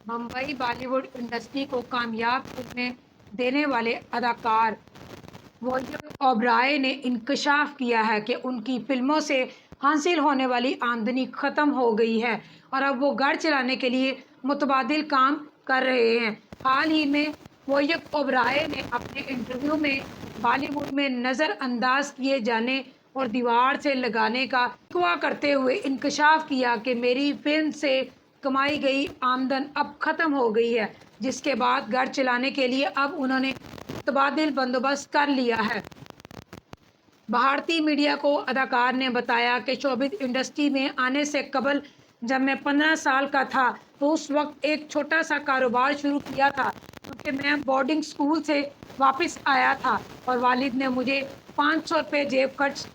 Mumbai Bali would industry کو کامیاب فلمیں دینے والے اداکار ولیام اوبرائے نے انکشاف کیا ہے کہ ان کی فلموں سے حاصل ہونے والی آمدنی ختم ہو گئی ہے اور اب وہ گھر چلانے کے لیے متبادل کام کر رہے ہیں۔ حال ہی میں ولیام اوبرائے نے اپنے انٹرویو میں بالی ووڈ میں نظر انداز کیے جانے اور دیوار سے لگانے کا شکوہ کرتے ہوئے انکشاف کیا کہ میری فلم سے کمائی گئی آمدن اب ختم ہو گئی ہے، جس کے بعد گھر چلانے کے لیے اب انہوں نے متبادل بندوبست کر لیا ہے۔ بھارتی میڈیا کو اداکار نے بتایا کہ شوبز انڈسٹری میں آنے سے قبل جب میں 15 سال کا تھا تو اس وقت ایک چھوٹا سا کاروبار شروع کیا تھا، کیونکہ میں بورڈنگ اسکول سے واپس آیا تھا اور والد نے مجھے 500 روپے جیب خرچ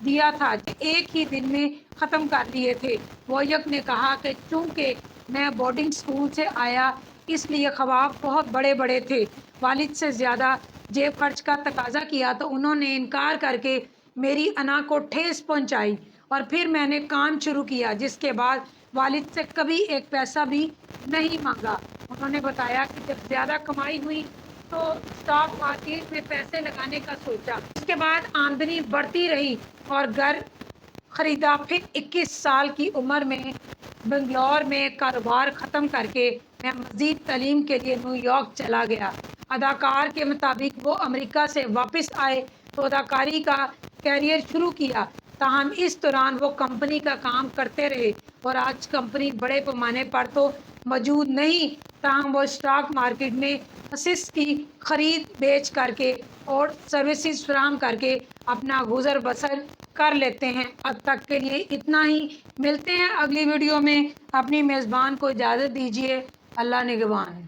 دیا تھا جو ایک ہی دن میں ختم کر دیے تھے۔ ولیام نے کہا کہ چونکہ میں بورڈنگ اسکول سے آیا اس لیے خواب بہت بڑے بڑے تھے۔ والد سے زیادہ جیب خرچ کا تقاضا کیا تو انہوں نے انکار کر کے میری انا کو ٹھیس پہنچائی اور پھر میں نے کام شروع کیا، جس کے بعد والد سے کبھی ایک پیسہ بھی نہیں مانگا۔ انہوں نے بتایا کہ جب زیادہ کمائی ہوئی تو اسٹاک مارکیٹ میں پیسے لگانے کا سوچا۔ اس کے بعد آمدنی بڑھتی رہی اور گھر خریدا۔ پھر 21 سال کی عمر میں بنگلور میں کاروبار ختم کر کے میں مزید تعلیم کے لیے نیو یارک چلا گیا۔ اداکار کے مطابق وہ امریکہ سے واپس آئے تو اداکاری کا کیریئر شروع کیا، تاہم اس دوران وہ کمپنی کا کام کرتے رہے اور آج کمپنی بڑے پیمانے پر تو موجود نہیں، تاہم وہ اسٹاک مارکیٹ میں ایسیٹس کی خرید بیچ کر کے اور سروسز فراہم کر کے اپنا گزر بسر کر لیتے ہیں۔ اب تک کے لیے اتنا ہی، ملتے ہیں اگلی ویڈیو میں۔ اپنی میزبان کو اجازت دیجیے۔ اللہ نگہبان۔